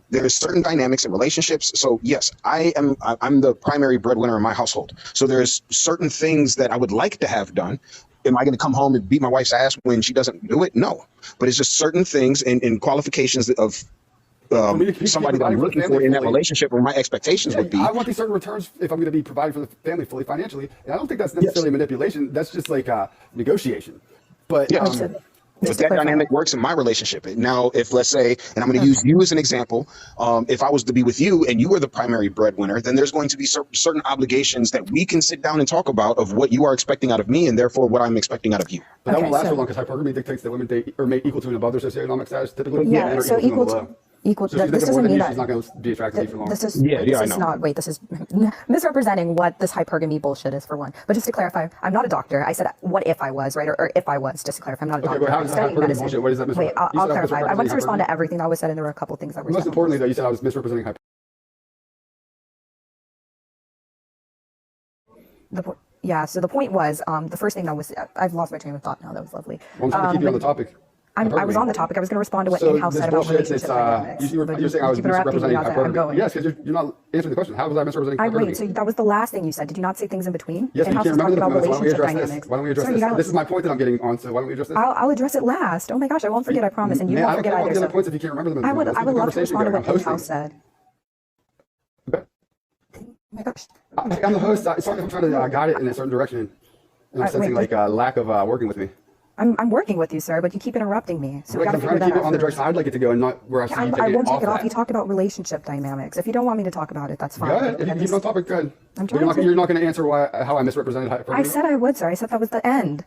there's certain dynamics in relationships. So yes, I'm the primary breadwinner in my household. So there's certain things that I would like to have done. Am I going to come home and beat my wife's ass when she doesn't do it? No, but it's just certain things and qualifications of somebody that I'm looking for in that relationship, or my expectations would be. I want these certain returns if I'm going to be providing for the family fully financially, and I don't think that's necessarily manipulation. That's just like negotiation. But but that dynamic works in my relationship. Now, if let's say, and I'm going to use you as an example, if I was to be with you and you were the primary breadwinner, then there's going to be certain obligations that we can sit down and talk about of what you are expecting out of me, and therefore what I'm expecting out of you. But that won't last so long, because hypergamy dictates that women date or make equal to and above their socioeconomic status typically. Yeah, so equal to. So this doesn't mean that she's not going to be attracted to you for long. This is this is misrepresenting what this hypergamy bullshit is, for one. But just to clarify, I'm not a doctor. I said what if I was, right? Or if I was, just to clarify, I'm not a doctor. But how is that hypergamy bullshit? What is that? Wait, I'll clarify. I want to respond to everything that was said, and there were a couple things that were most importantly, though, you said I was misrepresenting hypergamy. Yeah, so the point was, the first thing that was, I've lost my train of thought now. That was lovely. Well, I'm trying to keep you on the topic. I was on the topic. I was going to respond to what in-house said about relationship dynamics. You're saying I was misrepresenting hypergamy. Yes, because you're not answering the question. How was I misrepresenting hypergamy? Wait, so that was the last thing you said. Did you not say things in between? Yes, you can't remember the moments. Why don't we address this? Why don't we address this? This is my point that I'm getting on, so why don't we address this? I'll address it last. Oh my gosh, I won't forget, I promise. And you won't forget either. I don't care points if you can't remember them. I would love to respond to what in-house said. Okay. Oh my gosh. I'm the host. It's like I'm trying to guide it in a certain direction. And I'm sensing like a lack of working with me. I'm working with you, sir, but you keep interrupting me. So we got to figure that out. I'm trying to keep it on the direction I'd like it to go, and not where I see you taking it off. I won't take it off. You talked about relationship dynamics. If you don't want me to talk about it, that's fine. Go ahead. If you keep on topic, go ahead. You're not going to answer how I misrepresented hypergamy. I said I would, sir. I said that was the end.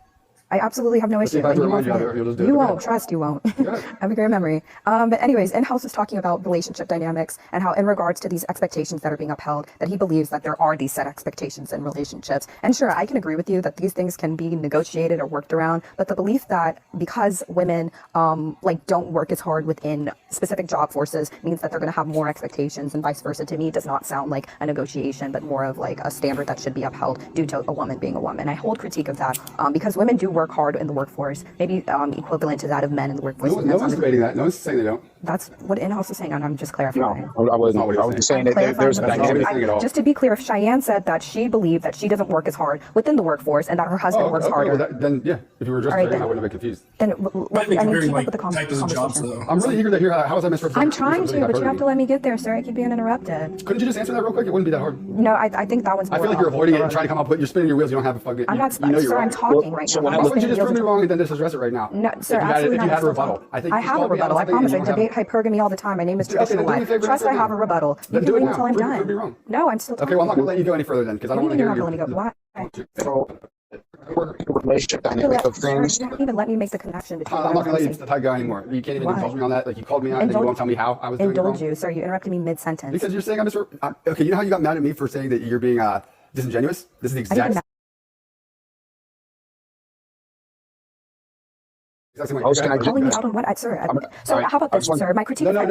I absolutely have no issue. If I have to remind you of it, you'll just do it. You won't. Trust you won't. I have a great memory. But anyways, in-house is talking about relationship dynamics and how in regards to these expectations that are being upheld, that he believes that there are these set expectations in relationships. And sure, I can agree with you that these things can be negotiated or worked around, but the belief that because women don't work as hard within specific job forces means that they're going to have more expectations, and vice versa, to me does not sound like a negotiation, but more of like a standard that should be upheld due to a woman being a woman. I hold critique of that because women do work hard in the workforce, maybe equivalent to that of men in the workforce. No one's debating that. No one's saying they don't. That's what in-house is saying, and I'm just clarifying. No, I wasn't. I was just saying that there's a dynamic. Just to be clear, if Cheyenne said that she believed that she doesn't work as hard within the workforce and that her husband works harder, well, then yeah, if you were addressing that, I wouldn't have been confused. Then keep up with the conversation. I'm really eager to hear how was I misrepresenting. I'm trying to, but you have to let me get there, sir. I keep being interrupted. Couldn't you just answer that real quick? It wouldn't be that hard. No, I think that one's more. I feel like you're avoiding it and trying to come up with. You're spinning your wheels. You don't have a fucking. I'm not, sir. I'm talking right now. Why would you just prove me wrong and then just address it right now? No, sir, absolutely not. If you had a rebuttal, I have a rebuttal. I promise. I debate hypergamy all the time. My name is Traditional Life. Trust I have a rebuttal. You can wait until I'm done. No, I'm still talking. Okay, well, I'm not going to let you go any further then, because I don't want to hear you. Let me go. Why? Relationship dynamic of things. You don't even let me make the connection between. I'm not going to let you go anymore. You can't even indulge me on that. Like, you called me out and you won't tell me how I was doing wrong. Indulge you, sir. You interrupted me mid-sentence. Because you're saying I'm okay, you know how you got mad at me for saying that you're being disingenuous? This is the exact calling me out on what, sir? How about this, sir? My critique. No,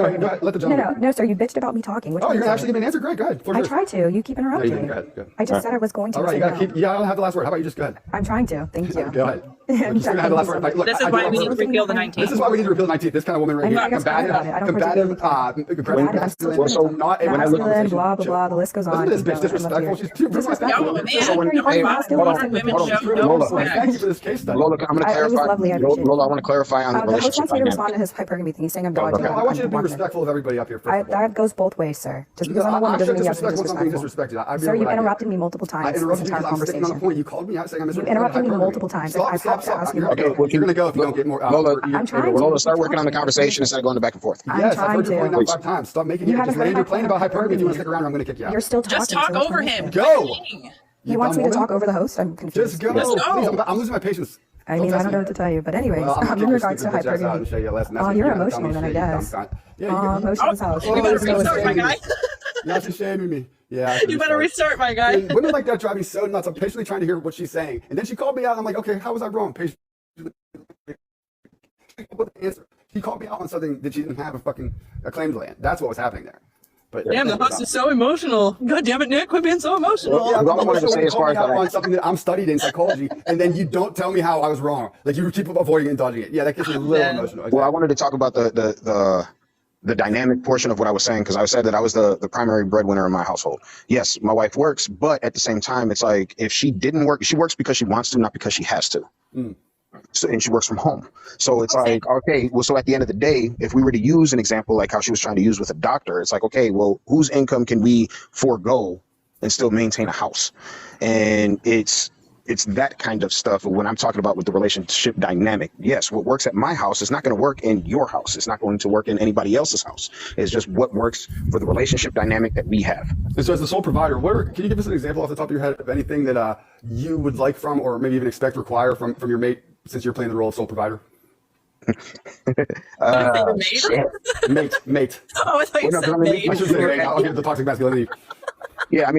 let the gentleman. No, sir. You bitched about me talking. Oh, you're actually giving an answer. Great, go ahead. I tried to. You keep interrupting me. Go ahead. I just said I was going to. All right, you got to keep. Yeah, I don't have the last word. How about you just go ahead? I'm trying to. Thank you. Go ahead. I'm just gonna have the last word. Look, this is why we need to repeal the 19th. This is why we need to repeal the 19th. This kind of woman right here, combative, not masculine, blah blah blah. The list goes on. This bitch disrespectful. She's too disrespectful. Thank you for this case study. Lola, I'm going to clarify. Lola, I want to clarify on the relationship. The host wants me to respond to his hypergamy thing. He's saying I'm dodging. I want you to be respectful of everybody up here. That goes both ways, sir. Just because I'm a woman doesn't mean you have to be disrespectful. Sir, you interrupted me multiple times. I interrupted you because I'm sticking on a point. You called me out saying I'm misrepresenting. You interrupted me multiple times. Stop. You're going to go if you don't get more. Lola, start working on the conversation instead of going back and forth. Yes, I've heard your point now 5 times. Stop making it. Just land your plane about hypergamy. If you want to stick around, I'm going to kick you out. You're still talking. Just talk over him. Go. He wants me to talk over the host? I'm confused. Just go. Please, I'm losing my patience. I mean, I don't know what to tell you, but anyways, in regards to hypergamy. Oh, you're emotional then, I guess. Emotional house. You better restart, my guy. Now she's shaming me. Yeah. You better restart, my guy. Women like that drive me so nuts. I'm patiently trying to hear what she's saying. And then she called me out. And I'm like, okay, how was I wrong? Patiently. Answer. She called me out on something that she didn't have a claim to land. That's what was happening there. But damn, the host is so emotional. God damn it, Nick, quit being so emotional. Well, yeah, I wanted to say as far as on something that I'm studied in psychology, and then you don't tell me how I was wrong. Like you keep avoiding it and dodging it. Yeah, that gets me a little emotional. Well, I wanted to talk about the the dynamic portion of what I was saying, because I said that I was the primary breadwinner in my household. Yes, my wife works, but at the same time, it's like if she didn't work, she works because she wants to, not because she has to. So, and she works from home. So it's like, okay, well, so at the end of the day, if we were to use an example like how she was trying to use with a doctor, it's like, okay, well, whose income can we forego and still maintain a house? And it's that kind of stuff when I'm talking about with the relationship dynamic. Yes, what works at my house is not going to work in your house. It's not going to work in anybody else's house. It's just what works for the relationship dynamic that we have. And so as the sole provider, can you give us an example off the top of your head of anything that you would like from, or maybe even expect require from your mate, since you're playing the role of sole provider? Mate. Oh, I thought you said mate. I should say mate. I'll get the toxic masculinity. Yeah,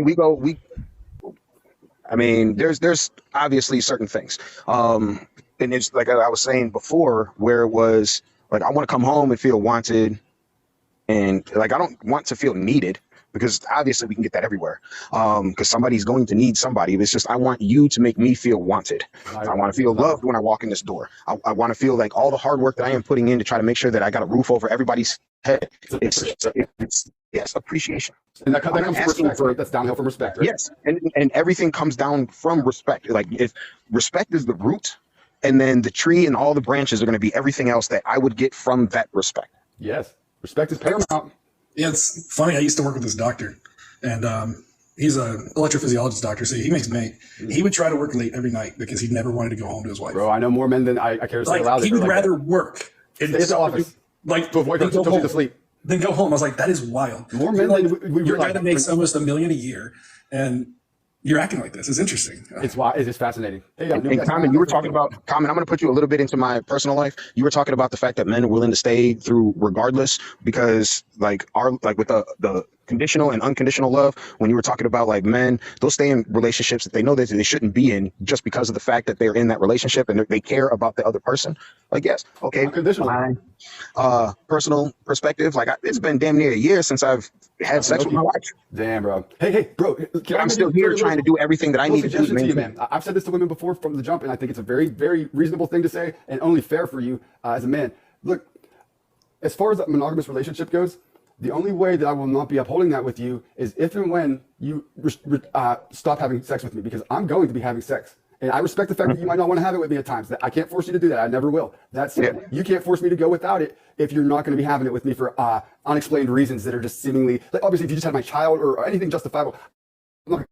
I mean, there's obviously certain things. And it's like I was saying before, where it was like, I want to come home and feel wanted. And like, I don't want to feel needed, because obviously we can get that everywhere. Because somebody's going to need somebody. It's just, I want you to make me feel wanted. I want to feel loved when I walk in this door. I want to feel like all the hard work that I am putting in to try to make sure that I got a roof over everybody's head. It's appreciation. And that comes from respect, right? That's downhill from respect, right? Yes, and everything comes down from respect. Like, if respect is the root, and then the tree and all the branches are going to be everything else that I would get from that respect. Yes, respect is paramount. Yeah, it's funny. I used to work with this doctor, and he's an electrophysiologist doctor, so he makes me. He would try to work late every night because he never wanted to go home to his wife. Bro, I know more men than I care to say aloud. He would rather work in the office, like to avoid her until she's asleep. Then go home. I was like, that is wild. More men like, than you're a guy that makes almost $1 million a year, and you're acting like this. It's interesting. It's just fascinating. Hey, and Common, you were talking about, Common, I'm going to put you a little bit into my personal life. You were talking about the fact that men are willing to stay through regardless, because like with the conditional and unconditional love, when you were talking about like men, they'll stay in relationships that they know that they shouldn't be in just because of the fact that they're in that relationship and they care about the other person. Like, yes, okay, unconditional. Personal perspective, like it's been damn near a year since I've had sex with my wife. Damn, bro. Hey, bro. I'm still here trying to do everything that I need to do. To you, man. I've said this to women before from the jump, and I think it's a very, very reasonable thing to say, and only fair for you as a man. Look, as far as a monogamous relationship goes, the only way that I will not be upholding that with you is if and when you stop having sex with me, because I'm going to be having sex. And I respect the fact that you might not want to have it with me at times. That I can't force you to do that. I never will. That's it. You can't force me to go without it if you're not going to be having it with me for unexplained reasons that are just seemingly, like, obviously, if you just had my child or anything justifiable, I'm not going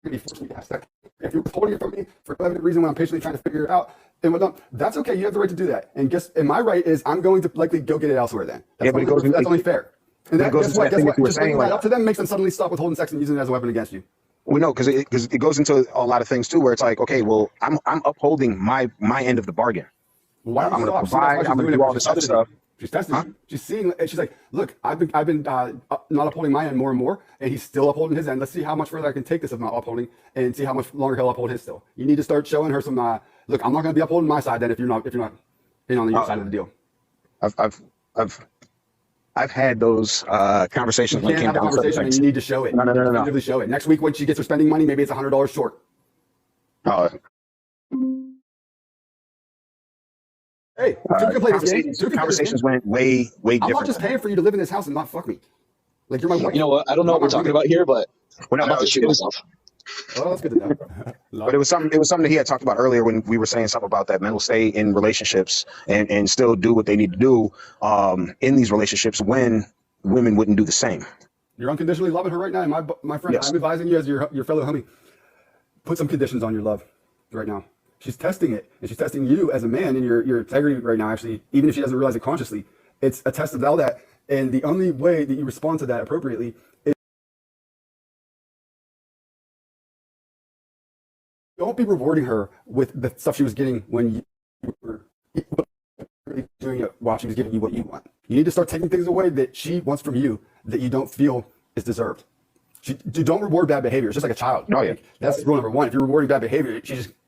to be forcing me to have sex. If you're withholding it from me for no evident reason when I'm patiently trying to figure it out and whatnot, that's okay. You have the right to do that. And my right is I'm going to likely go get it elsewhere then. That's only fair. And that goes guess what? Just bringing that up to them makes them suddenly stop withholding sex and using it as a weapon against you. Well, no, because it goes into a lot of things too, where it's like, okay, well, I'm upholding my end of the bargain. Why I'm going to provide. I'm going to do all this other stuff. She's testing. Huh? She's seeing. She's like, look, I've been not upholding my end more and more, and he's still upholding his end. Let's see how much further I can take this of not upholding, and see how much longer he'll uphold his still. You need to start showing her some. Look, I'm not going to be upholding my side then if you're not in on your side of the deal. I've had those conversations when it came down to conversation, and you need to show it. No. Show it. Next week when she gets her spending money, maybe it's $100 short. Hey, conversations went way different. I'm not just paying for you to live in this house and not fuck me. Like, you're my wife. You know what? I don't know what we're talking about here, but I'm about to shoot myself. Oh, that's good to know. But it was something that he had talked about earlier when we were saying something about that men will stay in relationships and still do what they need to do in these relationships when women wouldn't do the same. You're unconditionally loving her right now, and my friend, yes. I'm advising you as your fellow homie, put some conditions on your love right now. She's testing it, and she's testing you as a man and your integrity right now, actually, even if she doesn't realize it consciously. It's a test of all that, and the only way that you respond to that appropriately is don't be rewarding her with the stuff she was getting when you were doing it while she was giving you what you want. You need to start taking things away that she wants from you that you don't feel is deserved. Don't reward bad behavior. It's just like a child. Oh, yeah. That's rule number one. If you're rewarding bad behavior,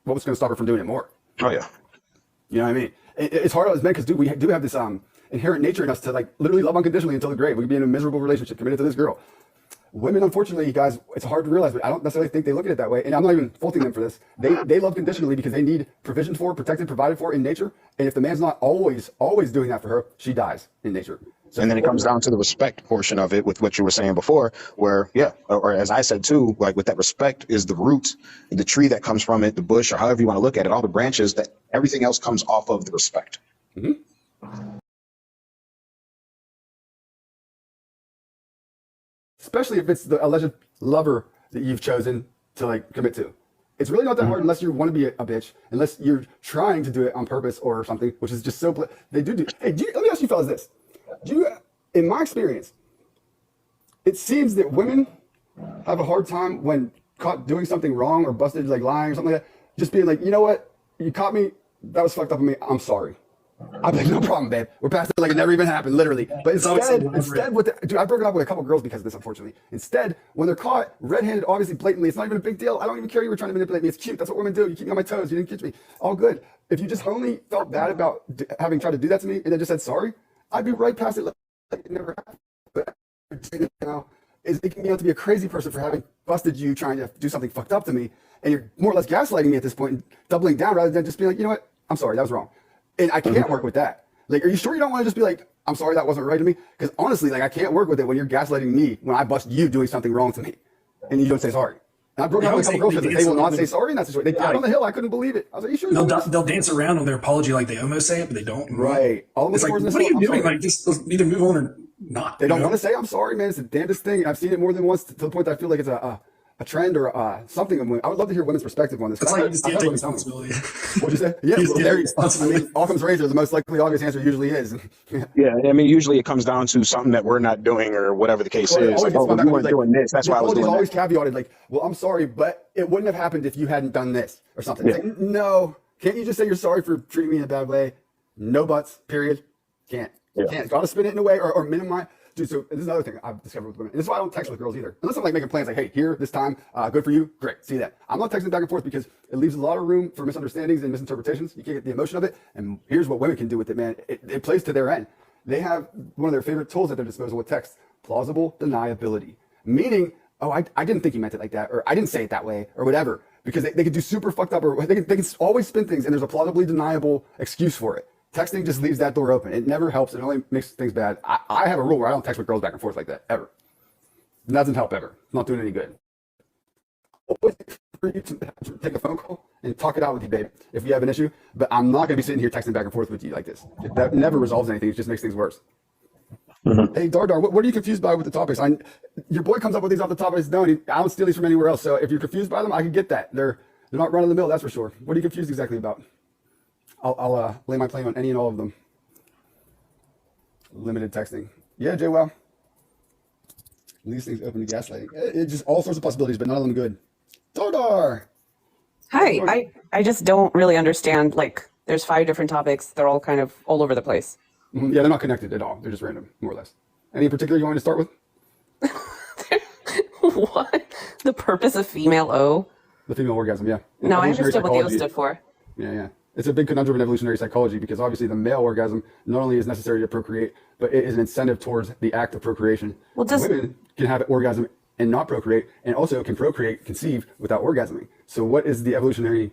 what was going to stop her from doing it more? Oh, yeah. You know what I mean? It's hard as men because, dude, we do have this inherent nature in us to like literally love unconditionally until the grave. We could be in a miserable relationship committed to this girl. Women, unfortunately, guys, it's hard to realize, but I don't necessarily think they look at it that way. And I'm not even faulting them for this. They love conditionally because they need provision for, protected, provided for in nature. And if the man's not always doing that for her, she dies in nature. And then it comes down to the respect portion of it with what you were saying before, where, yeah, or as I said too, like with that respect is the root, the tree that comes from it, the bush, or however you want to look at it, all the branches that everything else comes off of the respect. Especially if it's the alleged lover that you've chosen to like commit to. It's really not that hard unless you want to be a bitch, unless you're trying to do it on purpose or something, which is just so. They do. Hey, let me ask you fellas this. In my experience, it seems that women have a hard time when caught doing something wrong or busted, like lying or something like that, just being like, you know what, you caught me, that was fucked up of me, I'm sorry. I'm like, no problem, babe. We're past it like it never even happened, literally. But instead, dude, I've broken up with a couple girls because of this, unfortunately. Instead, when they're caught red-handed, obviously, blatantly, it's not even a big deal. I don't even care you were trying to manipulate me. It's cute. That's what women do. You keep me on my toes. You didn't catch me. All good. If you just only felt bad about having tried to do that to me and then just said sorry, I'd be right past it like it never happened. But now is making me out to be a crazy person for having busted you trying to do something fucked up to me, and you're more or less gaslighting me at this point and doubling down rather than just being like, you know what, I'm sorry, that was wrong. And I can't work with that. Like, are you sure you don't want to just be like, I'm sorry, that wasn't right to me? Because honestly, like, I can't work with it when you're gaslighting me when I bust you doing something wrong to me, and you don't say sorry. And I broke up with a couple girls because they will not say sorry in that situation. They died on the hill. I couldn't believe it. I was like, you sure? They'll dance around on their apology like they almost say it, but they don't. Right. All it's like, what are you doing? Like, just either move on or not. They don't want to say I'm sorry, man. It's the damnedest thing. I've seen it more than once to the point that I feel like it's a trend or something. I would love to hear women's perspective on this. It's like you just can't take responsibility. What'd you say? Yeah, I mean, Occam's razor, the most likely obvious answer usually is. Yeah, I mean, usually it comes down to something that we're not doing or whatever the case is. Like, oh, you weren't doing this. That's why I was doing that. Always caveated like, well, I'm sorry, but it wouldn't have happened if you hadn't done this or something. It's like, no, can't you just say you're sorry for treating me in a bad way? No buts, period. Can't. Got to spin it in a way or minimize. Dude, so this is another thing I've discovered with women. And this is why I don't text with girls either. Unless I'm like making plans like, hey, here, this time, good for you, great, see that. I'm not texting back and forth because it leaves a lot of room for misunderstandings and misinterpretations. You can't get the emotion of it. And here's what women can do with it, man. It plays to their end. They have one of their favorite tools at their disposal with text, plausible deniability. Meaning, oh, I didn't think you meant it like that, or I didn't say it that way, or whatever. Because they can do super fucked up, or they can always spin things, and there's a plausibly deniable excuse for it. Texting just leaves that door open. It never helps. It only makes things bad. I have a rule where I don't text with girls back and forth like that, ever. It doesn't help ever. It's not doing any good. Always for you to take a phone call and talk it out with you, babe, if you have an issue. But I'm not going to be sitting here texting back and forth with you like this. That never resolves anything. It just makes things worse. Hey, Dardar, what are you confused by with the topics? Your boy comes up with these off the top of his dome. I don't steal these from anywhere else. So if you're confused by them, I can get that. They're not run of the mill, that's for sure. What are you confused exactly about? I'll lay my claim on any and all of them. Limited texting. Yeah, Jay, well, these things open to gaslighting. It's just all sorts of possibilities, but none of them good. Dardar! Hi, I just don't really understand, like, there's 5 different topics. They're all kind of all over the place. Yeah, they're not connected at all. They're just random, more or less. Any in particular you want me to start with? What? The purpose of female O? The female orgasm, yeah. No, I understood what the O stood for. Yeah. It's a big conundrum in evolutionary psychology because obviously the male orgasm not only is necessary to procreate, but it is an incentive towards the act of procreation. Well, women can have an orgasm and not procreate, and also can procreate, conceive without orgasming. So what is the evolutionary...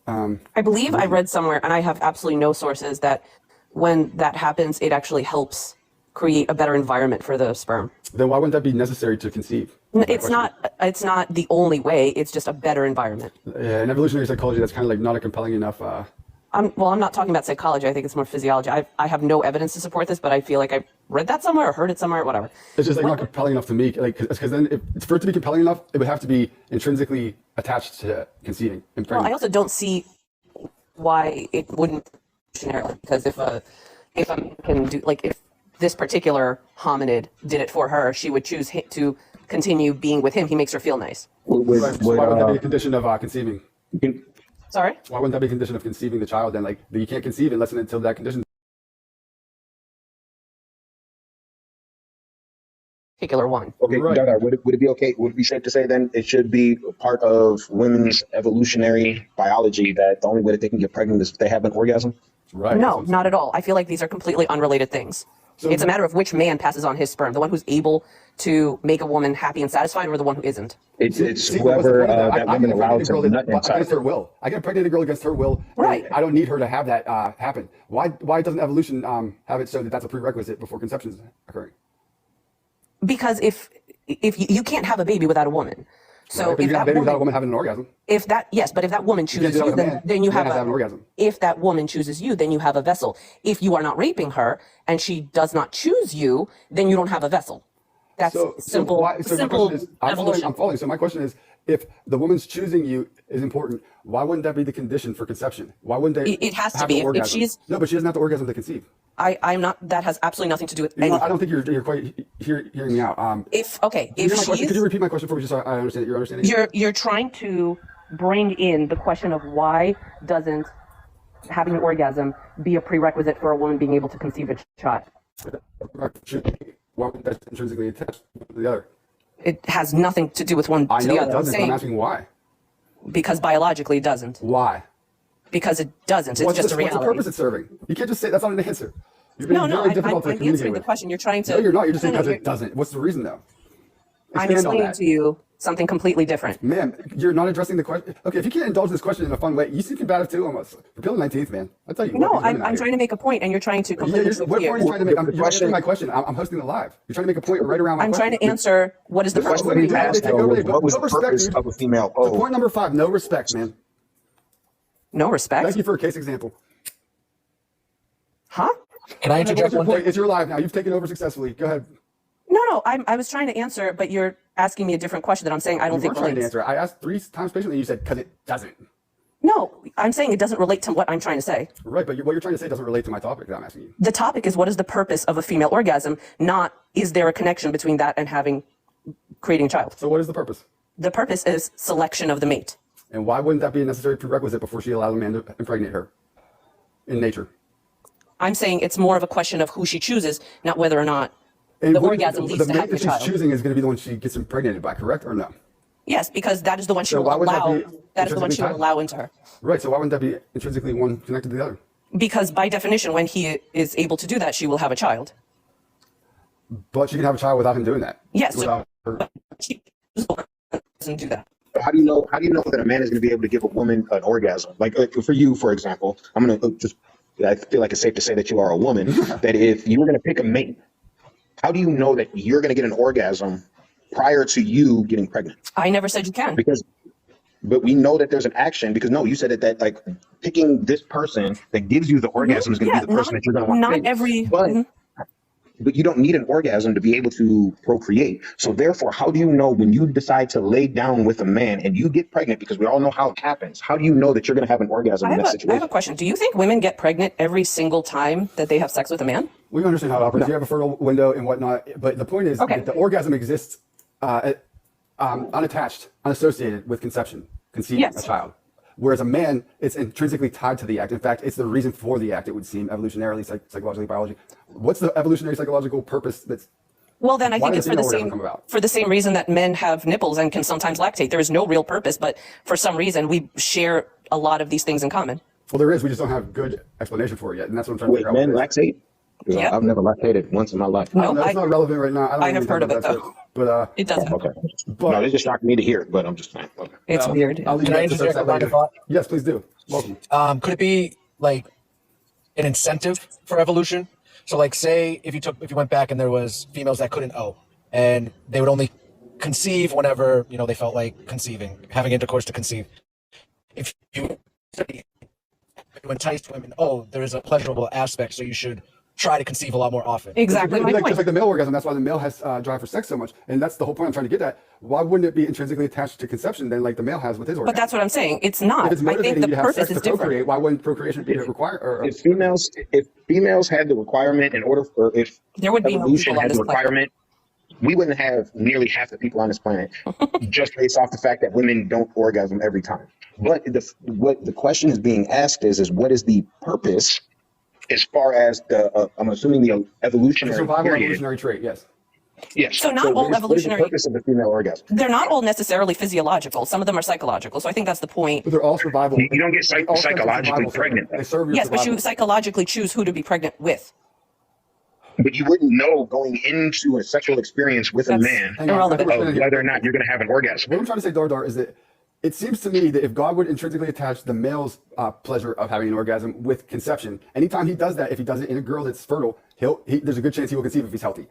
I believe I read somewhere, and I have absolutely no sources, that when that happens, it actually helps create a better environment for the sperm. Then why wouldn't that be necessary to conceive? It's not the only way. It's just a better environment. Yeah, in evolutionary psychology, that's kind of like not a compelling enough... I'm not talking about psychology. I think it's more physiology. I have no evidence to support this, but I feel like I read that somewhere or heard it somewhere, whatever. It's just like not compelling enough to me, like, because then for it to be compelling enough, it would have to be intrinsically attached to conceiving. Well, I also don't see why it wouldn't, because if a man can do, like, if this particular hominid did it for her, she would choose to continue being with him. He makes her feel nice. Why wouldn't that be a condition of conceiving? Sorry? Why wouldn't that be a condition of conceiving the child then? Like, you can't conceive unless and until that condition. Particular one. Okay, right. Dada, would it be okay? Would it be safe to say then it should be part of women's evolutionary biology that the only way that they can get pregnant is if they have an orgasm? Right. No, not at all. I feel like these are completely unrelated things. So It's a matter of which man passes on his sperm, the one who's able to make a woman happy and satisfied, or the one who isn't. It's See, but what's the whoever point of that I woman can allowed impregnate a to girl nut inside. against her will. I can impregnate a girl against her will. Right. I don't need her to have that happen. Why doesn't evolution have it so that that's a prerequisite before conception is occurring? Because if you can't have a baby without a woman. So Right, but you if can have a that baby without a woman, woman having an orgasm. but if that woman can't chooses do that you, with a man. then you Man have has to have an orgasm. If that woman chooses you, then you have a vessel. If you are not raping her and she does not choose you, then you don't have a vessel. That's simple. my simple question is, I'm evolution. following. So my question is, if the woman's choosing you is important, why wouldn't that be the condition for conception? Why wouldn't they? It has to have be. the If orgasm? she's- no, but she doesn't have the orgasm to conceive. I'm not. That has absolutely nothing to do with You know, anything. I don't think you're quite hearing me out. If Could you if hear my question? she's Could you repeat my question for me just so I understand it? You're understanding it? you're trying to bring in the question of why doesn't having an orgasm be a prerequisite for a woman being able to conceive a child? Why would that intrinsically attached to the other? It has nothing to do with one I to know the it other. I'm doesn't. But I'm saying asking why. because biologically it doesn't. Why? Because it doesn't. It's What's just the, a what's the reality. purpose it's serving? You can't just say that's not an answer. You're being No, very I'm difficult to communicate answering the with. question. You're trying to. No, you're not. You're just saying No, because you're- it doesn't. What's the reason though? I'm Expand on explaining that. to you something completely different. Ma'am, you're not addressing the question. Okay, if you can't indulge this question in a fun way, you seem combative too almost. Repeal the 19th, man. I tell you. No, what, I'm trying to make a point, and you're trying to completely What point are you trying to make? You're answering my question. I'm hosting the live. You're trying to make a point right around my I'm question. trying to answer what is the The purpose question of he being asked though was, what was the purpose of a female So O? point number 5, no respect, man. No respect. Thank you for a case example. Huh? Can I What's interject your one point? thing? It's your live now. You've taken over successfully. Go ahead. No. I was trying to answer, but you're asking me a different question that I'm saying I don't You think weren't trying to relates. answer. I asked 3 times patiently. You said because it doesn't. No, I'm saying it doesn't relate to what I'm trying to say. Right, but what you're trying to say doesn't relate to my topic that I'm asking you. The topic is what is the purpose of a female orgasm, not is there a connection between that and creating a child. So what is the purpose? The purpose is selection of the mate. And why wouldn't that be a necessary prerequisite before she allowed a man to impregnate her in nature? I'm saying it's more of a question of who she chooses, not whether or not And the what- orgasm leads the to mate having that a she's child. choosing is going to be the one she gets impregnated by, correct or no? Yes, because that is the one she So will why would that allow. be That is the one she will intrinsically allow into her. Right, so why wouldn't that be intrinsically one connected to the other? Because by definition, when he is able to do that, she will have a child. But she can have a child without him doing that. Yes. Without her. She doesn't do that. How do you know that a man is going to be able to give a woman an orgasm? Like for you, for example, I'm going to just. I feel like it's safe to say that you are a woman. That if you were going to pick a mate, how do you know that you're going to get an orgasm prior to you getting pregnant? I never said you can. But we know that there's an action because no, you said that like picking this person that gives you the orgasm is going to be the person that you're going to want. Not to pick. every. But you don't need an orgasm to be able to procreate. So therefore, how do you know when you decide to lay down with a man and you get pregnant? Because we all know how it happens. How do you know that you're going to have an orgasm in that I have situation? a question. Do you think women get pregnant every single time that they have sex with a man? We understand how it operates. You have a fertile window and whatnot. But the point is Okay. that the orgasm exists unattached, unassociated with conceiving Yes. a child. Whereas a man, it's intrinsically tied to the act. In fact, it's the reason for the act, it would seem, evolutionarily, psychologically, biology. What's the evolutionary psychological purpose that's Well, then I Why think does it's female orgasm come about? for the same reason that men have nipples and can sometimes lactate. There is no real purpose, but for some reason we share a lot of these things in common. Well, there is. We just don't have good explanation for it yet, and that's what I'm trying to Wait, figure out. men what it is. lactate? Yeah, Yeah. I've never lactated once in my life. I don't No, know, it's not relevant right now. I don't I know have anything heard of about it, that though. shit. But It does happen. Okay. But- No, it just shocked me to hear it, but I'm just saying. Okay. It's weird. I'll leave Can I that to interject that a line later. of thought? Yes, please do. Welcome. Could it be like an incentive for evolution? So like say if you went back and there was females that couldn't O and they would only conceive whenever, they felt like conceiving, having intercourse to conceive. If you entice women, there is a pleasurable aspect, so you should try to conceive a lot more often. Exactly my Just point. like the male orgasm, that's why the male has drive for sex so much, and that's the whole point I'm trying to get at. Why wouldn't it be intrinsically attached to conception then, like the male has with his orgasm? But that's what I'm saying. It's not. If it's I think motivating the you to have purpose sex is to different. procreate, why wouldn't procreation be a require? Or, If females had the requirement in order for if There would be no evolution people on had the this planet. requirement, we wouldn't have nearly half the people on this planet just based off the fact that women don't orgasm every time. But what the question is being asked is what is the purpose as far as the I'm assuming the it's a evolutionary survival period. evolutionary trait, yes. Yes. So not all what is evolutionary- the purpose of the female orgasm? They're not all necessarily physiological. Some of them are psychological. So I think that's the point. But they're all survival. You don't get all stems from psychologically survival, sir. pregnant, though. They serve your Yes, but you survival. psychologically choose who to be pregnant with. But you wouldn't know going into a sexual experience with a That's man irrelevant. of whether or not you're going to have an orgasm. What I'm trying to say, Dar, is that it seems to me that if God would intrinsically attach the male's pleasure of having an orgasm with conception, anytime he does that, if he does it in a girl that's fertile, there's a good chance he will conceive if he's healthy.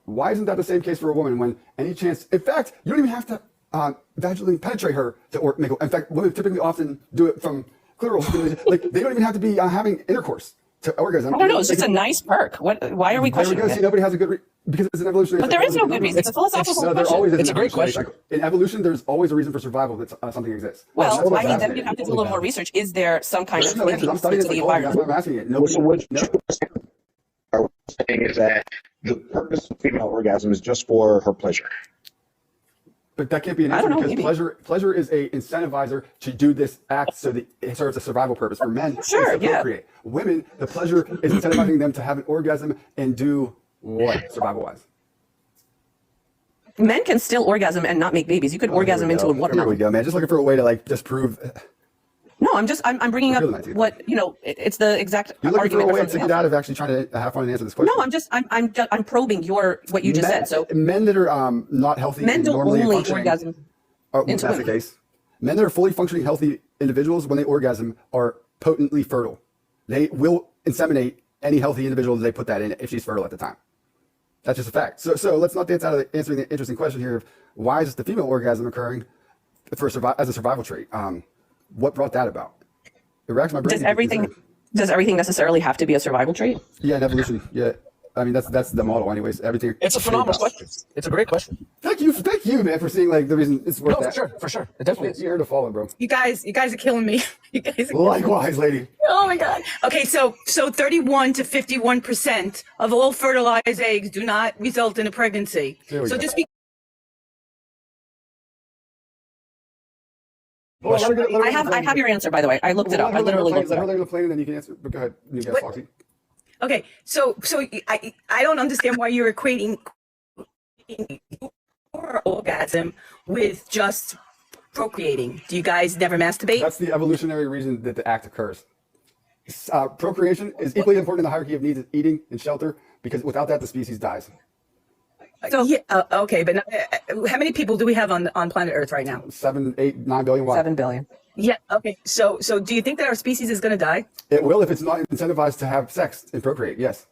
Why isn't that the same case for a woman when any chance, in fact, you don't even have to vaginally penetrate her to make in fact, women typically often do it from clitoral stimulation. Like, they don't even have to be having intercourse to orgasm. I don't know. It's just a nice perk. Why are we questioning it? See, nobody has a good because it's an evolutionary. But there is no good reason. It's a philosophical question. It's a great question. In evolution, there's always a reason for survival that something exists. Well, I mean, then you have to do a little more research. Is there some kind of no answers. I'm studying to the psychology. That's why environment? I'm asking it. Nobody, So what you are saying is that the purpose of female orgasm is just for her pleasure. But that can't be an I answer don't know, because maybe. pleasure is a incentivizer to do this act so that it serves a survival purpose. For men, Sure, it's to yeah. procreate. Women, the pleasure is incentivizing them to have an orgasm and do what survival-wise? Men can still orgasm and not make babies. You could orgasm into a Here we watermelon. go, man. Just looking for a way to like disprove. No, I'm bringing up You're the 19th. what, it's the exact You're looking for a argument way from to the get male. out of actually trying to have fun and answer this question. No, I'm probing what you just said. So men that are not healthy, men and don't normally only functioning, orgasm that's into the women. case. Men that are fully functioning healthy individuals, when they orgasm, are potently fertile. They will inseminate any healthy individual that they put that in if she's fertile at the time. That's just a fact. So let's not dance out of answering the interesting question here of why is the female orgasm occurring as a survival trait? What brought that about? It racks my brain. Does everything necessarily have to be a survival trait? Yeah, in evolution. Yeah, I mean that's the model, anyways. Everything. It's a phenomenal question. It's a great question. Thank you, man, for seeing like the reason it's worth No, that. for sure. It definitely is. You earned a follow, bro. You guys are killing me. You guys are Likewise, lady. Oh my God. Okay, so 31 to 51% of all fertilized eggs do not result in a pregnancy. There we So go. just be Well, let her get- let her I get the have plane. your answer, by the way. I looked it Well, up. I literally looked it let her up. land the plane, and then you can answer. But go ahead. You guys, What? Foxy. okay. So I don't understand why you're equating your orgasm with just procreating. Do you guys never masturbate? That's the evolutionary reason that the act occurs. Procreation is equally important in the hierarchy of needs as eating and shelter, because without that, the species dies. So yeah, okay, but how many people do we have on planet Earth right now? 7, 8, 9 billion. Why? 7 billion. Yeah. Okay. So do you think that our species is going to die? It will if it's not incentivized to have sex and procreate. Yes.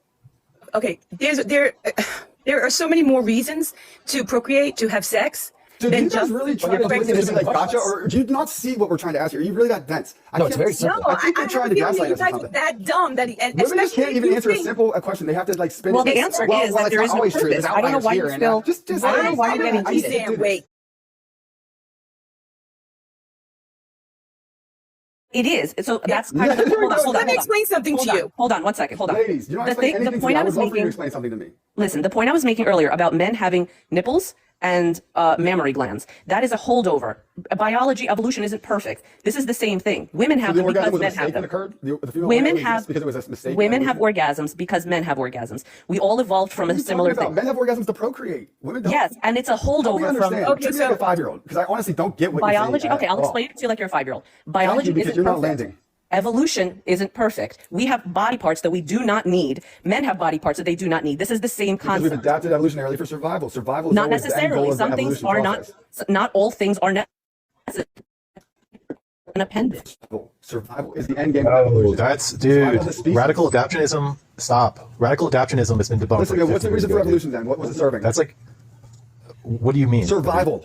Okay. There are so many more reasons to procreate, to have sex. Dude, do than you guys just really try to pregnancy. make this like gotcha, or do you not see what we're trying to ask here? You really got dense. No, it's very can't- simple. No, I think you're trying to feel gaslight you us or guys are something. that dumb that, and Women just especially can't if even you answer a think- simple question. They have to like spin Well, it. the answer Well, is well, that it's there not is no always true. purpose. There's I don't know outliers why here you and feel. just I don't know why you're getting I used to heated. do this. Wait. It is. So that's kind of the, hold on, hold on. Let me explain something to you. Hold on, 1 second. Hold on. Ladies, you don't the explain anything the to point me. I I would was love for you to making. explain something to me. Listen, the point I was making earlier about men having nipples and mammary glands, that is a holdover. Biology, evolution isn't perfect. This is the same thing. Women have The them because orgasm was a men have mistake that them. occurred. The female Women orgasm have exists because it was a mistake. in women have evolution. orgasms because men have orgasms. We all evolved from What a are you similar talking about? thing. Men have orgasms to procreate. Women don't. Yes, and it's a Help me holdover from understand. Okay, Treat me like so- a 5-year-old, because I honestly don't get what biology. you're saying Okay, I'll at all. explain it to you like you're a 5-year-old. Thank Biology you, because isn't you're not perfect. landing. Evolution isn't perfect. We have body parts that we do not need. Men have body parts that they do not need. This is the same Because we've concept. adapted evolutionarily for survival. Survival is Not always the end goal necessarily. of the Some things evolution are process. not all things are necessary. An appendage. Survival is the end game of Oh, evolution. that's Survival dude. of the species. Radical adaptionism. Stop. Radical adaptionism has been debunked. Listen, like what's the 50 years reason for ago, dude. evolution then? What was it serving? That's like. What do you mean? survival,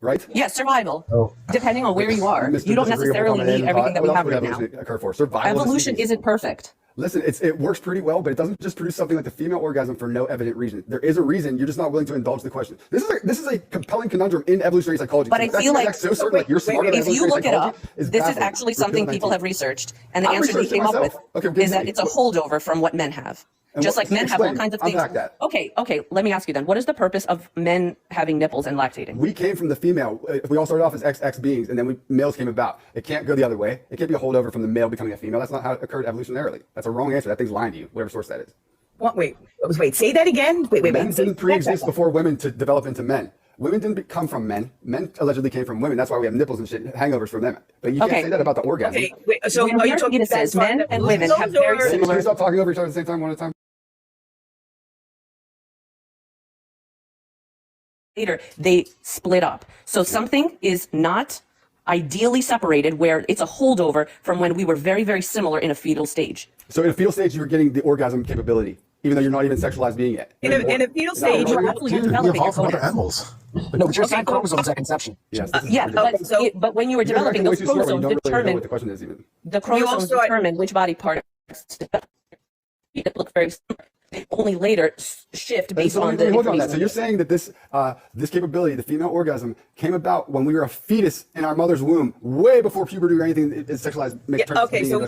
right? Yeah, survival. Oh. Depending on where you are, Mr. you don't Disagreeable necessarily coming in need and everything that we what have else right would now. evolution occur for? Survival of the Evolution species. isn't perfect. Listen, it works pretty well, but it doesn't just produce something like the female orgasm for no evident reason. There is a reason. You're just not willing to indulge the question. This is a compelling conundrum in evolutionary psychology. But I feel like so certain, like you're smarter than if you evolutionary look it up, psychology is this is baffling. actually Repeal something people 19. have researched, and the I'm answer they researching came up with myself. Okay, give is me- that it's a holdover from what men have. And Just what- like men have all explain. kinds of things. Unpack that. Okay. Let me ask you then. What is the purpose of men having nipples and lactating? We came from the female. We all started off as XX beings, and then males came about. It can't go the other way. It can't be a holdover from the male becoming a female. That's not how it occurred evolutionarily. That's a wrong answer. That thing's lying to you, whatever source that is. Wait. Say that again. Wait. Men didn't pre-exist before women to develop into men. Women didn't come from men. Men allegedly came from women. That's why we have nipples and shit, hangovers from them. But you can't Okay. say that about the orgasm. Okay. Wait, so When are we you are talking fetuses, men and women have very Those are- Can similar. you stop talking over each other at the same time, one at a time? later, they split up. So something is not ideally separated where it's a holdover from when we were very, very similar in a fetal stage. So in a fetal stage, you're getting the orgasm capability, even though you're not even sexualized being yet. In a fetal stage, You're absolutely developing your evolved from other gonads. animals. No, but you're saying chromosomes at conception. Yes. Yeah, but when you were developing, those chromosomes determine what the question is even. the chromosomes determine which body part that look very similar. They only later shift based on the Hold on information. that. So you're saying that this capability, the female orgasm, came about when we were a fetus in our mother's womb, way before puberty or anything is sexualized. Okay, so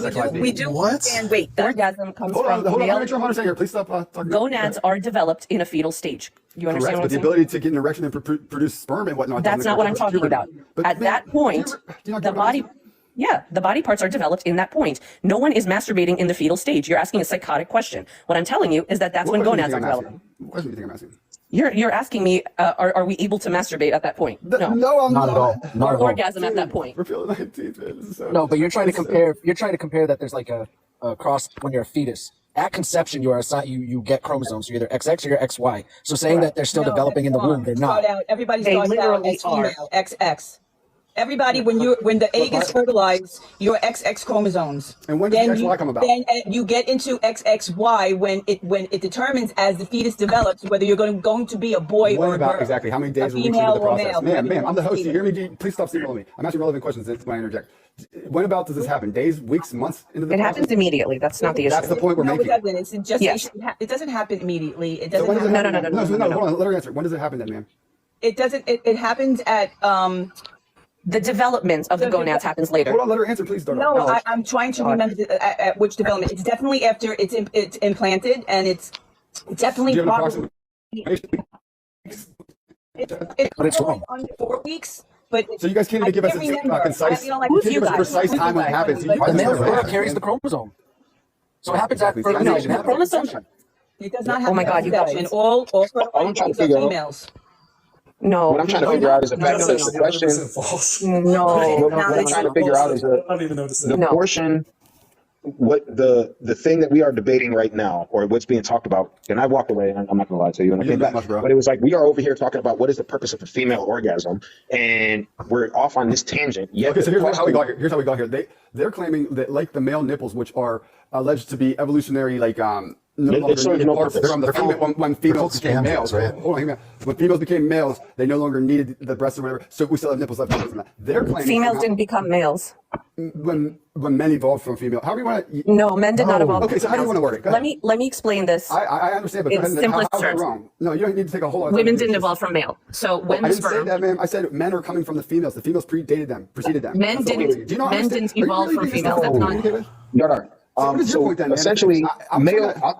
we do understand. Wait, orgasm comes Hold from on. male. Make sure I'm understanding here. Please stop talking. Gonads are developed in a fetal stage. You understand Correct, what but I'm the saying? ability to get an erection and produce sperm and whatnot. That's not what I'm talking about. At that point, the body. Yeah, the body parts are developed in that point. No one is masturbating in the fetal stage. You're asking a psychotic question. What I'm telling you is that that's when gonads are developing. What question do you think I'm asking? You're asking me, are we able to masturbate at that point? No. No, I'm Not at all. Not Or at all. orgasm at that point. Repeal the 19th, man. This is so- No, but you're trying to compare. You're trying to compare that there's like a cross when you're a fetus. At conception, you are assigned. You get chromosomes. You're either XX or you're XY. So saying that they're still developing in the womb, they're not. Everybody They starts out literally as female, XX. Everybody, when the egg is fertilized, you're XX chromosomes. And when does XY come about? Then you get into XXY when it determines as the fetus develops whether you're going to be a boy What or a about girl. exactly how many days A or weeks into female the or process? male. Ma'am, I'm the host. You hear me? Please stop steamrolling me. I'm asking relevant questions when I interject. When about does this happen? Days, weeks, months into the It process? happens immediately. That's not the issue. That's the point we're No, it making. doesn't. It's just Yes. it doesn't happen immediately. It So doesn't. when does it happen. happen? No, hold on. Let her answer. When does it happen then, ma'am? It doesn't. It happens at The development of the gonads happens later. Hold on. Let her answer, please. No, I'm trying to remember at which development. It's definitely after it's implanted, and it's definitely Do you have an probably approximate? But it's wrong. under 4 weeks. But So you guys can't even give us can't a remember. concise, I don't like you who's can't give us a you guys? precise Who's time you when it guys? happens. Like, You The male never sperm happen. carries the chromosome. So it happens at Exactly. fertilization. No, It happens at chromosome- conception. It does not Oh happen my at God, you conception. guys. All I'm trying to fertilized eggs figure are out- females. No. What I'm trying to figure out is the fact that the question. false. No. What I'm trying to figure out is I don't even know what to say. the No. portion. What the thing that we are debating right now, or what's being talked about, and I walked away, and I'm not gonna lie to you, and I You came didn't back, much, bro. but it was like we are over here talking about what is the purpose of a female orgasm, and we're off on this tangent. Yet Okay, so the here's how we question- got here. Here's how we got here. They're claiming that like the male nipples, which are alleged to be evolutionary, like no It longer serves needed no parts. purpose. When They're females called became scam males, cells, right? hold on, hear me out. When females became males, they no longer needed the breasts or whatever. So we still have nipples left over from that. They're claiming Females didn't become males. when men evolved from female. How do you want to? No, men did not No. evolve. Okay, so how do you want to word it? Go Let ahead. me explain this. I understand, but go In ahead and simplest how's that terms. wrong? No, you don't need to take a whole lot of Women time. didn't evolve from male. So when I the didn't say sperm, that, man. I said men are coming from the females. The females preceded them. Men That's all didn't- we- do you not men understand? didn't evolve Are you from really females. being That's not- communicative? No, no. what is your So point then, man? essentially, I'm male. trying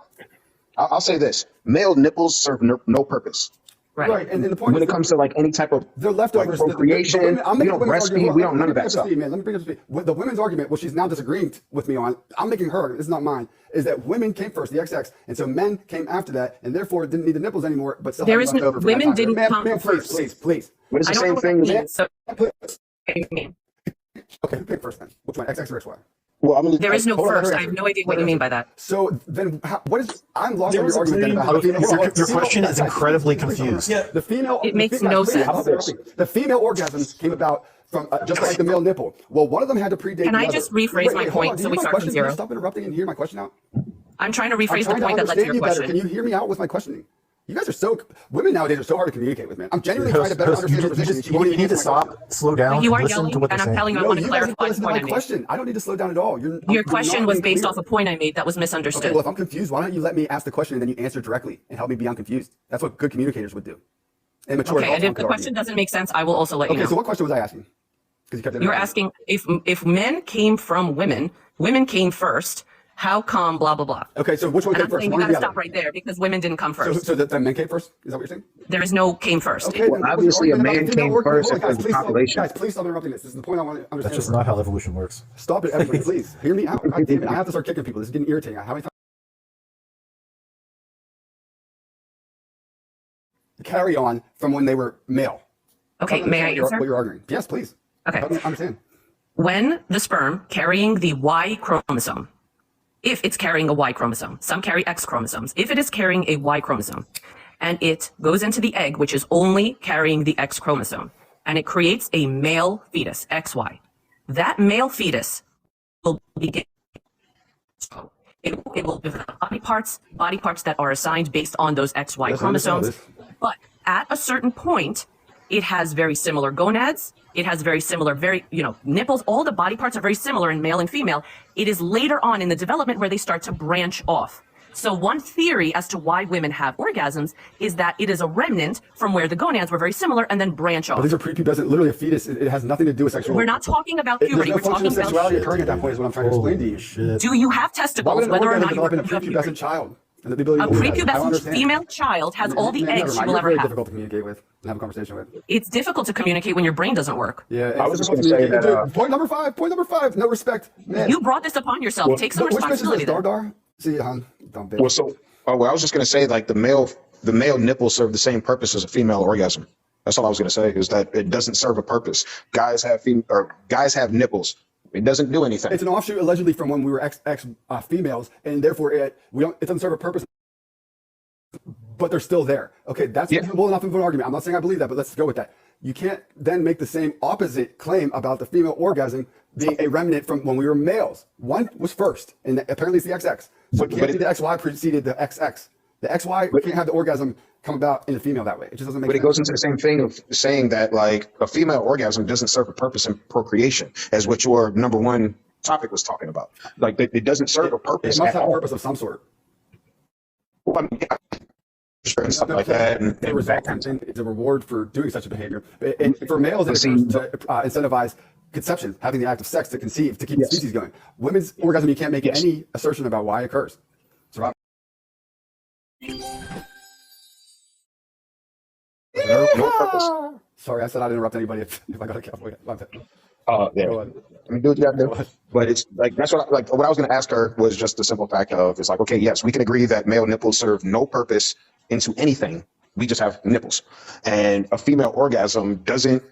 I'll say this: male nipples serve no purpose Right, and the point when is it comes to like any type of they're leftovers. like procreation. I'm We making don't women's breastfeed. argument. We Hold don't on, none of let me that bring stuff. up to speed, man. Let me bring it up to speed. The women's argument, what she's now disagreeing with me on, I'm making her. It's not mine. Is that women came first, the XX, and so men came after that, and therefore didn't need the nipples anymore, but still There had is left no- over from women that time. didn't Ma'am, come ma'am, first. Please. But it's I the don't same know what thing. that man. means. So Please. what do you mean? Okay, pick first then. Which one, XX or XY? Well, I'm gonna, There is no Hold on, let first. her I have answer. no idea what you mean by that. So then, what is? I'm lost There on was your a argument then green- about how the female. hold on, Your the female- question is incredibly confused. Yeah, the female. It the makes female- no please, sense. stop interrupting. The female orgasm came about from just like the male nipple. Well, one of them had to predate. Can the I other. just rephrase Wait, my hold point on. Do so you we hear my start from question? Can zero? you stop interrupting and hear my question out? I'm trying to I'm rephrase the trying to point that led to understand your you better. question. Can you hear me out with my questioning? You guys are so. Women nowadays are so hard to communicate with, man. I'm genuinely trying to better understand your position. You need to stop, slow down, You are listen yelling, to what and they're I'm saying. telling you, I No, want to you guys clarify need to the listen to point my I made. question. I don't need to slow down at all. Your question was based off of. a point I made that was Okay, misunderstood. well, if I'm confused, why don't you let me ask the question and then you answer directly and help me be unconfused? That's what good communicators would do. And mature Okay, adults and if would the question argue. doesn't make sense, I will also let you Okay, know. so what question was I asking? Because you kept You're interrupting. asking if men came from women, women came first. How come? Blah blah blah. Okay, so which one And came I'm first? saying you One or gotta the stop other? right there because women didn't come So, first. so the men came first? Is that what you're saying? There is no came first. Okay, then what was your obviously a argument man about the female came orgasm? first Hold on, after the please stop- population. Guys, please stop interrupting this. This is the point I want to understand. That's just not how evolution works. Stop it, everybody, please. Hear me out. God damn it, I have to start kicking people. This is getting irritating. How many times? Carry on from when they were male. Okay, Tell me may I what answer? you're arguing. Yes, please. Okay. Help me understand. When the sperm carrying the Y chromosome, if it's carrying a Y chromosome, some carry X chromosomes. If it is carrying a Y chromosome, and it goes into the egg, which is only carrying the X chromosome, and it creates a male fetus, XY. That male fetus will begin. So it will develop body parts that are assigned based on those XY chromosomes. But at a certain point, it has very similar gonads. It has very similar, nipples. All the body parts are very similar in male and female. It is later on in the development where they start to branch off. So one theory as to why women have orgasms is that it is a remnant from where the gonads were very similar and then branch off. But these are prepubescent, literally a fetus. It has nothing to do with sexual. We're not talking about puberty. There's no We're talking about sexuality occurring at that point is what I'm trying to explain to you. Shit. Do you have testicles, whether or not you develop in a prepubescent child? And the ability a to orgasm. prepubescent female child has all the eggs she will ever Very have. difficult to communicate with and have a conversation with. It's difficult to communicate when your brain doesn't work. Yeah, I was just going to say that. Dude, point number five, no respect. Man. You brought this upon yourself. Take some responsibility. Which Dar? See, don't bitch. Well, so I was just going to say, like the male nipples serve the same purpose as a female orgasm. That's all I was going to say, is that it doesn't serve a purpose. Guys have nipples. It doesn't do anything. It's an offshoot allegedly from when we were ex females, and therefore it doesn't serve a purpose. But they're still there. Okay, that's reasonable enough of an argument. I'm not saying I believe that, but let's go with that. You can't then make the same opposite claim about the female orgasm being a remnant from when we were males. One was first, and apparently it's the XX. So it can't be the XY preceded the XX. The XY can't have the orgasm come about in the female that way. It just doesn't make sense. But it goes into the same thing of saying that like a female orgasm doesn't serve a purpose in procreation, as what your number one topic was talking about. Like it doesn't serve a purpose. It must have a purpose of some sort. Well, I mean, and stuff like that. And it's a reward for doing such a behavior. And for males, it's to incentivize conception, having the act of sex to conceive, to keep the species going. Women's orgasm, you can't make any assertion about why it occurs. No purpose. Sorry, I said I'd interrupt anybody if I got a cowboy. Yeah. I mean, do what you got to do. But it's like that's what what I was going to ask her was just the simple fact of it's like, okay, yes, we can agree that male nipples serve no purpose into anything. We just have nipples, and a female orgasm doesn't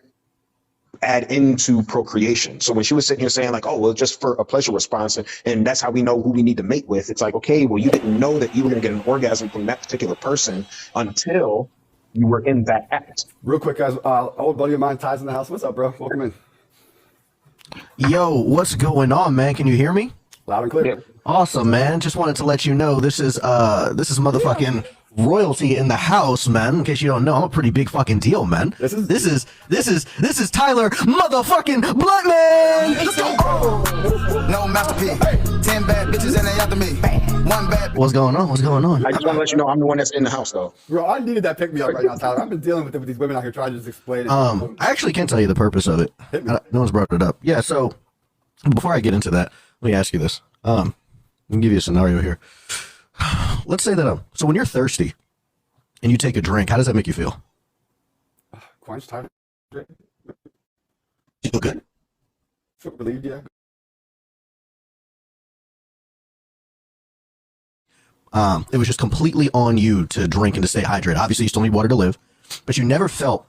add into procreation. So when she was sitting here saying like, oh, well, just for a pleasure response, and that's how we know who we need to mate with. It's like, okay, well, you didn't know that you were going to get an orgasm from that particular person until you were in that act. Real quick, guys, old buddy of mine, Ty's in the house. What's up, bro? Welcome in. Yo, what's going on, man? Can you hear me? Loud and clear. Yeah. Awesome, man. Just wanted to let you know this is motherfucking royalty in the house, man. In case you don't know, I'm a pretty big fucking deal, man. This is Tyler motherfucking Bluntman. No masterpiece. 10 bad bitches and they after me. One bad. What's going on? What's going on? I just want to let you know I'm the one that's in the house, though. Bro, I needed that pick me up right now, Tyler. I've been dealing with these women out here trying to just explain it. I actually can't tell you the purpose of it. No one's brought it up. Yeah, so before I get into that, let me ask you this. I'll give you a scenario here. Let's say that so when you're thirsty and you take a drink, how does that make you feel? Quench, tired. You feel good? Feel relieved, yeah. It was just completely on you to drink and to stay hydrated. Obviously, you still need water to live, but you never felt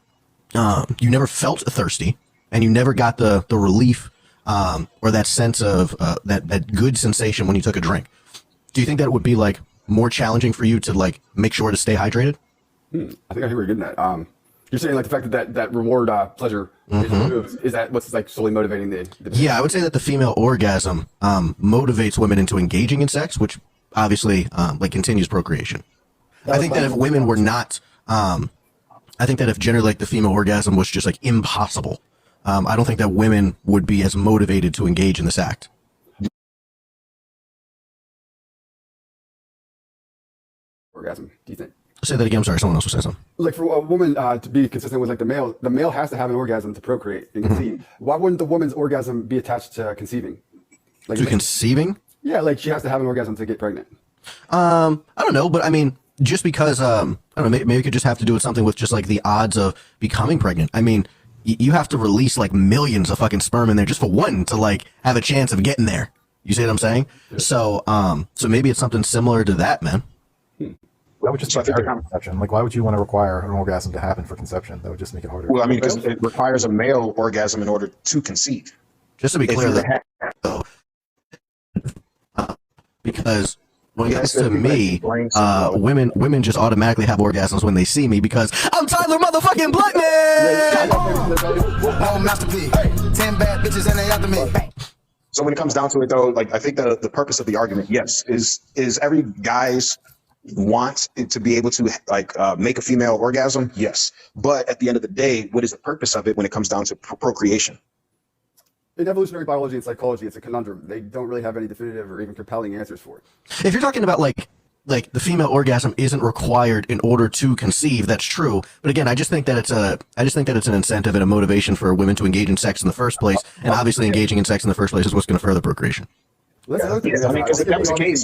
thirsty, and you never got the relief or that sense of that good sensation when you took a drink. Do you think that it would be like more challenging for you to like make sure to stay hydrated? I think I hear what you're getting at. You're saying like the fact that reward pleasure is that what's like solely motivating the Yeah, I would say that the female orgasm motivates women into engaging in sex, which obviously like continues procreation. I think that if women were not, I think that if generally like the female orgasm was just like impossible, I don't think that women would be as motivated to engage in this act. Orgasm, do you think? Say that again. I'm sorry. Someone else was saying something. Like for a woman to be consistent with like the male has to have an orgasm to procreate and conceive. Why wouldn't the woman's orgasm be attached to conceiving? Like to conceiving? Yeah, like she has to have an orgasm to get pregnant. I don't know, but I mean, just because I don't know, maybe it could just have to do with something with just like the odds of becoming pregnant. I mean, you have to release like millions of fucking sperm in there just for one to like have a chance of getting there. You see what I'm saying? Yeah. So maybe it's something similar to that, man. That would just make it harder conception. Like, why would you want to require an orgasm to happen for conception? That would just make it harder. Well, I mean, because it requires a male orgasm in order to conceive. Just to be clear, though, because Well, Yes, yes, to if you me, bring some women just automatically have orgasms when they see me because I'm Tyler motherfucking Blackman. No masterpiece. 10 bad bitches and they after me. So when it comes down to it, though, like I think the purpose of the argument, yes, is every guy's want it to be able to like make a female orgasm, yes. But at the end of the day, what is the purpose of it when it comes down to procreation? In evolutionary biology and psychology, it's a conundrum. They don't really have any definitive or even compelling answers for it. If you're talking about like the female orgasm isn't required in order to conceive, that's true. But again, I just think that it's an incentive and a motivation for women to engage in sex in the first place, and obviously engaging in sex in the first place is what's going to further procreation. Well, that's another thing. Yeah, I mean, because if that was the case,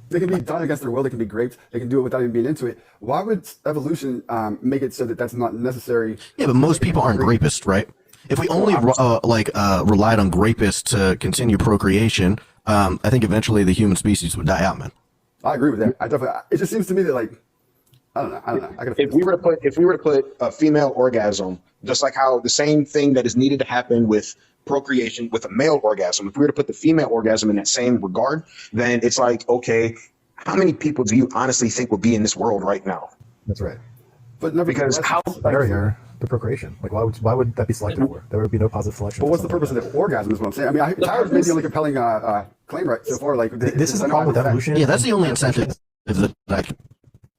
They can be done against their will. They can be raped. They can do it without even being into it. Why would evolution make it so that that's not necessary? Yeah, but most people aren't rapists, right? If we only relied on rapists to continue procreation, I think eventually the human species would die out, man. I agree with that. I definitely. It just seems to me that like, I don't know. If we were to put a female orgasm, just like how the same thing that is needed to happen with procreation with a male orgasm, if we were to put the female orgasm in that same regard, then it's like, okay, how many people do you honestly think would be in this world right now? That's right. But never Because how barrier to procreation. Like why would that be selected for? There would be no positive selection. But what's the purpose of the orgasm? Is what I'm saying. I mean, Tyler's made the only compelling claim right so far. Like this is the problem with evolution. Yeah, that's the only incentive that I can.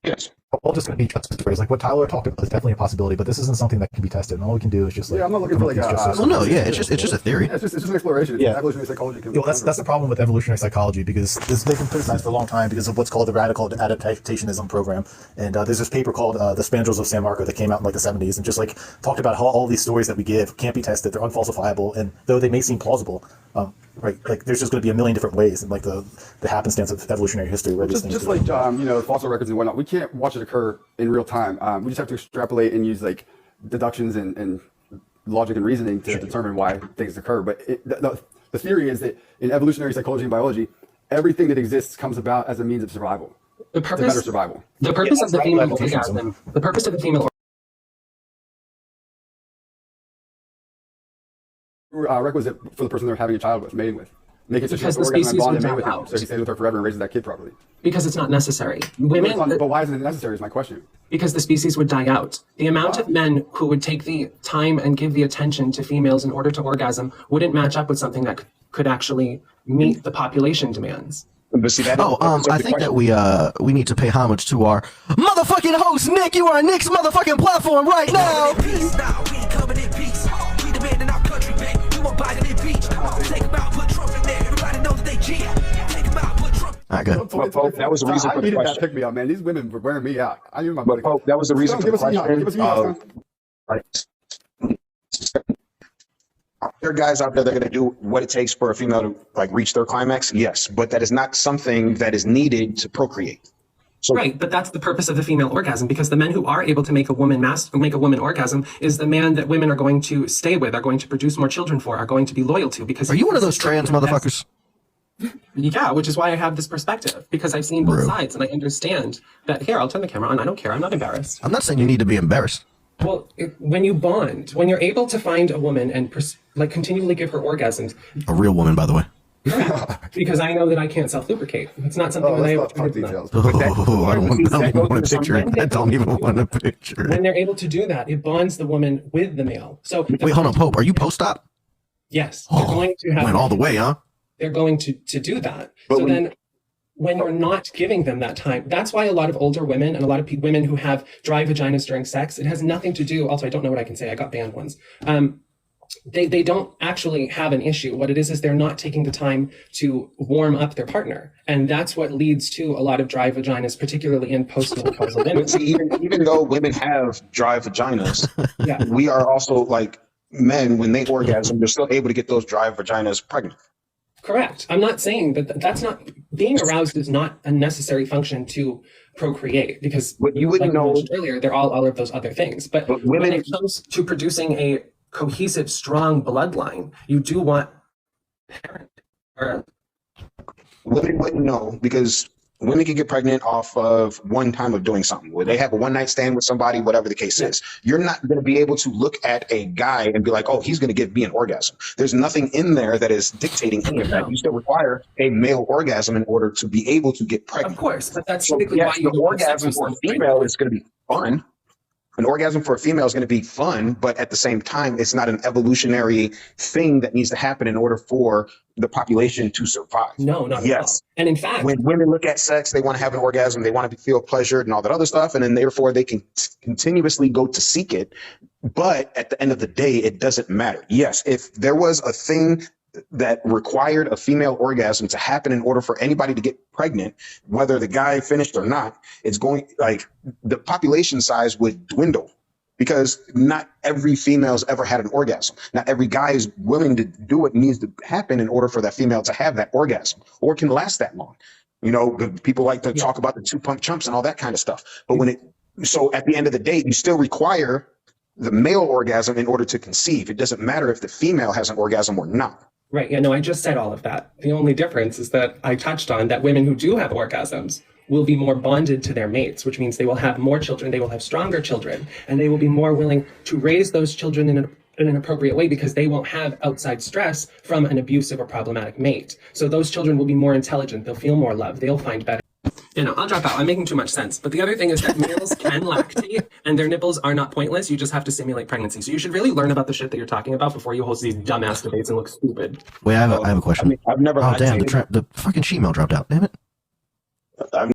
Yes. All just going to be justice ways. Like what Tyler talked about is definitely a possibility, but this isn't something that can be tested. And all we can do is just like. Yeah, I'm not looking for like well, no, yeah, it's just a theory. Yeah, it's just an exploration. Yeah. Evolutionary psychology. Well, that's the problem with evolutionary psychology because they've been criticized for a long time because of what's called the radical adaptationism program. And there's this paper called The Spandrels of San Marco that came out in like the 70s and just like talked about how all these stories that we give can't be tested, they're unfalsifiable, and though they may seem plausible, right, like there's just going to be a million different ways, and like the happenstance of evolutionary history where these things just like fossil records and whatnot, we can't watch it occur in real time. We just have to extrapolate and use like deductions and logic and reasoning to determine why things occur. But the theory is that in evolutionary psychology and biology, everything that exists comes about as a means of survival. The purpose, to better survival. The purpose of the female orgasm. The purpose of the female requisite for the person they're having a child with, mating with. Make it so she has Because to the orgasm and species bond would and mate die with them, out. so she stays with her forever and raises that kid properly. because it's not necessary. Women, But why isn't it necessary is my question. because the species would die out. The amount of men who would take the time and give the attention to females in order to orgasm wouldn't match up with something that could actually meet the population demands. But see, I think that we need to pay homage to our motherfucking host, Nick. You are on Nick's motherfucking platform right now. All right, good. But Pope, that was the reason for the I needed that question. pick me up, man. These women were wearing me out. I knew my But Pope, that was the reason for the question. Are there guys out there that are going to do what it takes for a female to like reach their climax? Yes, but that is not something that is needed to procreate. So, Right, but that's the purpose of the female orgasm, because the men who are able to make a woman orgasm is the man that women are going to stay with, are going to produce more children for, are going to be loyal to. Because Are you one of those trans motherfuckers? Yeah, which is why I have this perspective, because I've seen both sides and I understand that. Here, I'll turn the camera on. I don't care. I'm not embarrassed. I'm not saying you need to be embarrassed. Well, when you bond, when you're able to find a woman and continually give her orgasms, A real woman, by the way. because I know that I can't self-lubricate. It's not something that I let's not talk details. Oh, I don't want to picture it. I don't even want to picture When it. they're able to do that, it bonds the woman with the male. So Wait, hold on, Pope. Are you post-op? yes, they're going to have Went all the way, huh? they're going to do that. So then when you're not giving them that time, that's why a lot of older women and a lot of women who have dry vaginas during sex, it has nothing to do. Also, I don't know what I can say. I got banned once. They don't actually have an issue. What it is they're not taking the time to warm up their partner. And that's what leads to a lot of dry vaginas, particularly in postmenopausal women. But see, even though women have dry vaginas, Yeah. we are also like men, when they orgasm, they're still able to get those dry vaginas pregnant. Correct. I'm not saying that that's not being aroused is not a necessary function to procreate, because But you wouldn't like we know mentioned earlier, they're all of those other things. But But when women- it comes to producing a cohesive, strong bloodline, you do want parent or women wouldn't know because women can get pregnant off of one time of doing something where they have a one night stand with somebody, whatever the case is. You're not going to be able to look at a guy and be like, oh, he's going to give me an orgasm. There's nothing in there that is dictating any of that. You still require a male orgasm in order to be able to get pregnant. Of course, but that's So, typically yes, why you the don't have sex orgasm with for a someone. female is going to be fun. An orgasm for a female is going to be fun, but at the same time, it's not an evolutionary thing that needs to happen in order for the population to survive. No, not at all. Yes. And in fact, When women look at sex, they want to have an orgasm, they want to feel pleasured and all that other stuff, and then therefore they can continuously go to seek it. But at the end of the day, it doesn't matter. Yes, if there was a thing that required a female orgasm to happen in order for anybody to get pregnant, whether the guy finished or not, it's going like the population size would dwindle because not every female's ever had an orgasm. Not every guy is willing to do what needs to happen in order for that female to have that orgasm or can last that long. You know, people like to talk about the 2-pump chumps and all that kind of stuff. But so at the end of the day, you still require the male orgasm in order to conceive. It doesn't matter if the female has an orgasm or not. Right. Yeah, no, I just said all of that. The only difference is that I touched on that women who do have orgasms will be more bonded to their mates, which means they will have more children, they will have stronger children, and they will be more willing to raise those children in an appropriate way because they won't have outside stress from an abusive or problematic mate. So those children will be more intelligent, they'll feel more love, they'll find better. You know, I'll drop out. I'm making too much sense. But the other thing is that males can lactate and their nipples are not pointless. You just have to simulate pregnancy. So you should really learn about the shit that you're talking about before you host these dumbass debates and look stupid. Wait, I have a question. I mean, I've never Oh damn, lactated. the fucking shemale dropped out. Damn it. I've